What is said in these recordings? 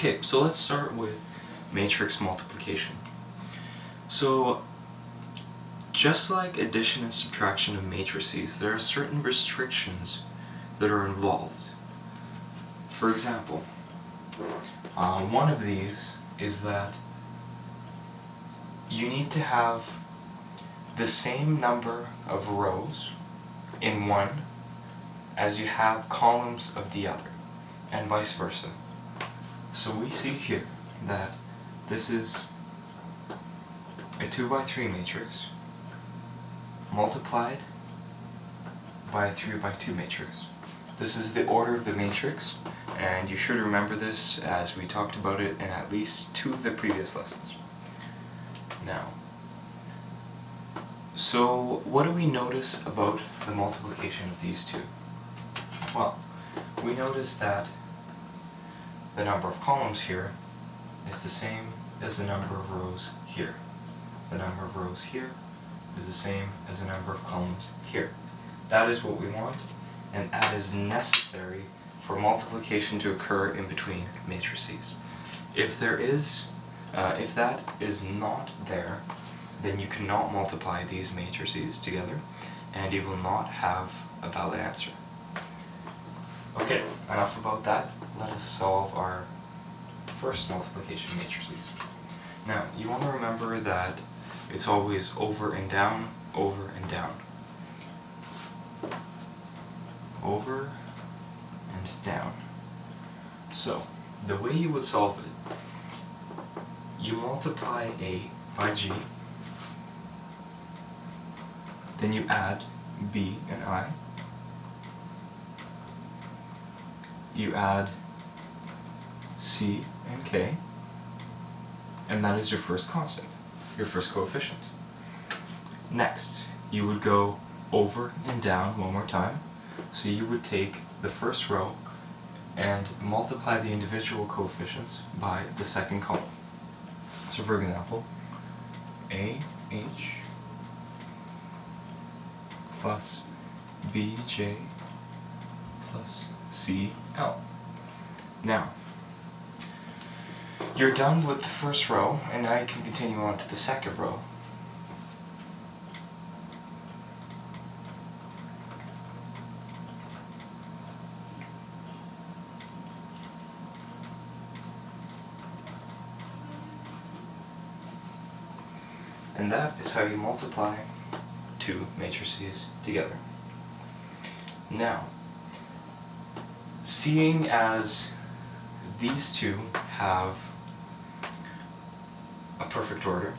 Okay, so let's start with matrix multiplication. So just like addition and subtraction of matrices, there are certain restrictions that are involved. For example, one of these is that you need to have the same number of rows in one as you have columns of the other, and vice versa. So we see here that this is a 2 by 3 matrix multiplied by a 3 by 2 matrix. This is the order of the matrix, and you should remember this as we talked about it in at least 2 of the previous lessons. Now, so what do we notice about the multiplication of these two? Well, we notice that the number of columns here is the same as the number of rows here. The number of rows here is the same as the number of columns here. That is what we want, and that is necessary for multiplication to occur in between matrices. If that is not there, then you cannot multiply these matrices together, and you will not have a valid answer. Okay, enough about that. Let us solve our first multiplication matrices. Now, you want to remember that it's always over and down, over and down. Over and down. So, the way you would solve it, you multiply A by G, then you add B and I, you add C and K, and that is your first constant, your first coefficient. Next, you would go over and down one more time. So you would take the first row and multiply the individual coefficients by the second column. So for example, AH plus BJ plus CL. Now, you're done with the first row, and now you can continue on to the second row. And that is how you multiply two matrices together. Now, seeing as these two have a perfect order,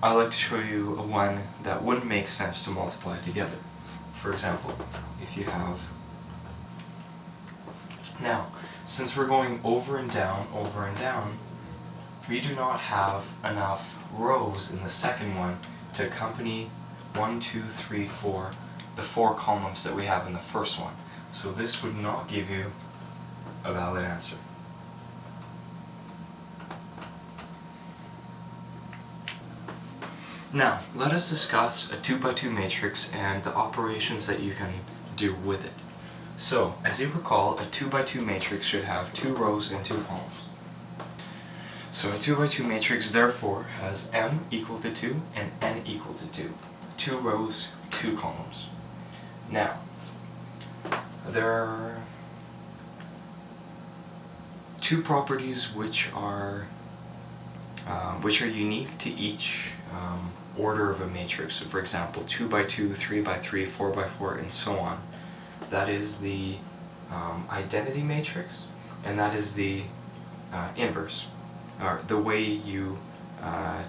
I'd like to show you a one that wouldn't make sense to multiply together. For example, if you have... Now, since we're going over and down, we do not have enough rows in the second one to accompany 1, 2, 3, 4, the 4 columns that we have in the first one. So this would not give you a valid answer. Now, let us discuss a 2 by 2 matrix and the operations that you can do with it. So, as you recall, a 2 by 2 matrix should have 2 rows and 2 columns. So a 2 by 2 matrix therefore has m equal to 2 and n equal to 2. 2 rows, 2 columns. Now, there are 2 properties which are unique to each order of a matrix. So for example, 2 by 2, 3 by 3, 4 by 4, and so on. That is the identity matrix, and that is the inverse, or the way you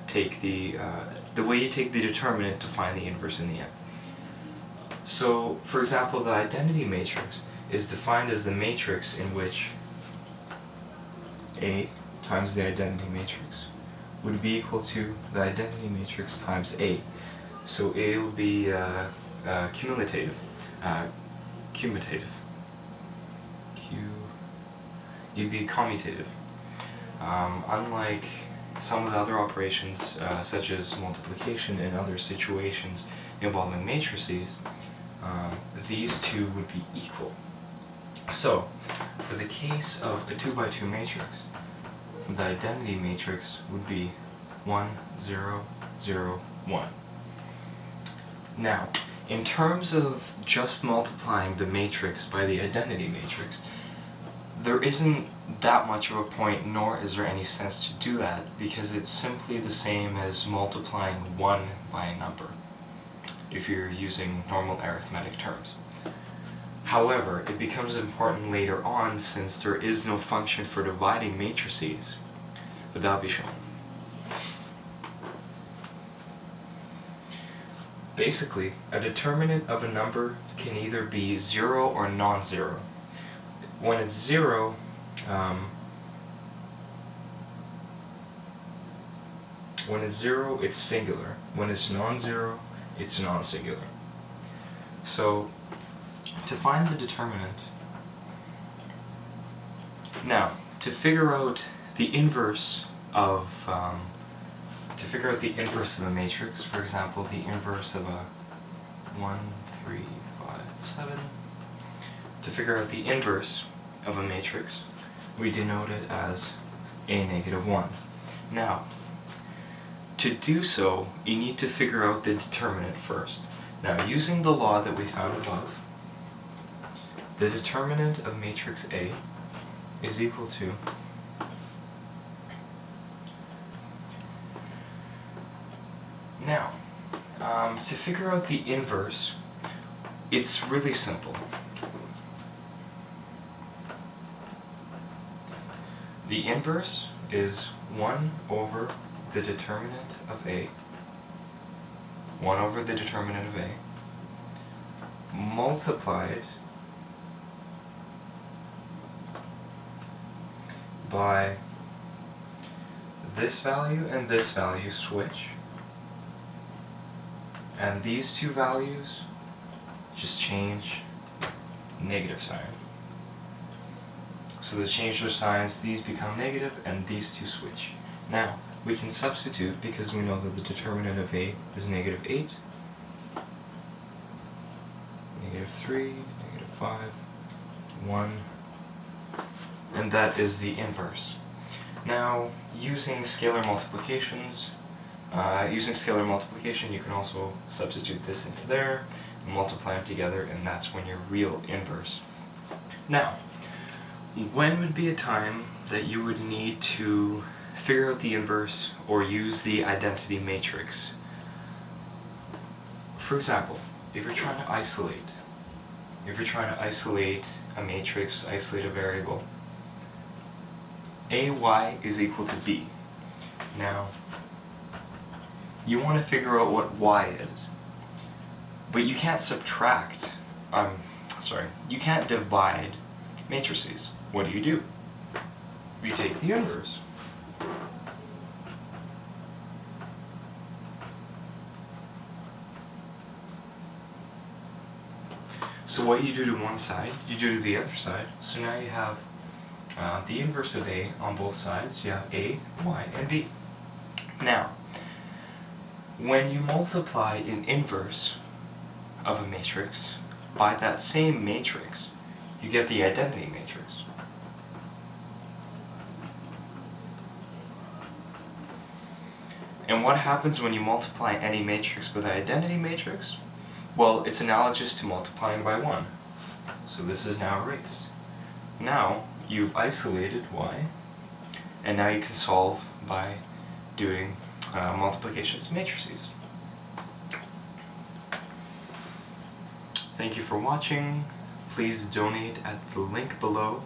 take the determinant to find the inverse in the end. So, for example, the identity matrix is defined as the matrix in which A times the identity matrix would be equal to the identity matrix times A. So A will be commutative. You'd be commutative. Unlike some of the other operations, such as multiplication and other situations involving matrices, these two would be equal. So, for the case of a 2 by 2 matrix, the identity matrix would be 1, 0, 0, 1. Now, in terms of just multiplying the matrix by the identity matrix, there isn't that much of a point, nor is there any sense to do that, because it's simply the same as multiplying 1 by a number, if you're using normal arithmetic terms. However, it becomes important later on since there is no function for dividing matrices, but that'll be shown. Basically, a determinant of a number can either be 0 or non-zero. When it's 0, it's singular. When it's non-zero, it's non-singular. So, to find the determinant, now, to figure out the inverse of the matrix, for example, the inverse of a 1, 3, 5, 7, to figure out the inverse of a matrix, we denote it as a negative 1. Now, to do so, you need to figure out the determinant first. Now, using the law that we found above, the determinant of matrix A is equal to now, to figure out the inverse, it's really simple. The inverse is 1 over the determinant of A, 1 over the determinant of A, multiplied by this value and this value switch, and these two values just change negative sign. So they change their signs, these become negative and these two switch. Now, we can substitute because we know that the determinant of A is negative 8, negative 3, negative 5, 1, and that is the inverse. Now, using scalar multiplication, you can also substitute this into there, and multiply them together, and that's when your real inverse. Now, when would be a time that you would need to figure out the inverse or use the identity matrix? For example, if you're trying to isolate a matrix, isolate a variable, AY is equal to B. Now, you want to figure out what Y is, but you can't you can't divide matrices. What do? You take the inverse. So what you do to one side, you do to the other side. So now you have the inverse of A on both sides. You have A, Y, and B. Now, when you multiply an inverse of a matrix by that same matrix, you get the identity matrix. And what happens when you multiply any matrix with an identity matrix? Well, it's analogous to multiplying by 1. So this is now erased. Now, you've isolated Y, and now you can solve by doing multiplications of matrices. Thank you for watching. Please donate at the link below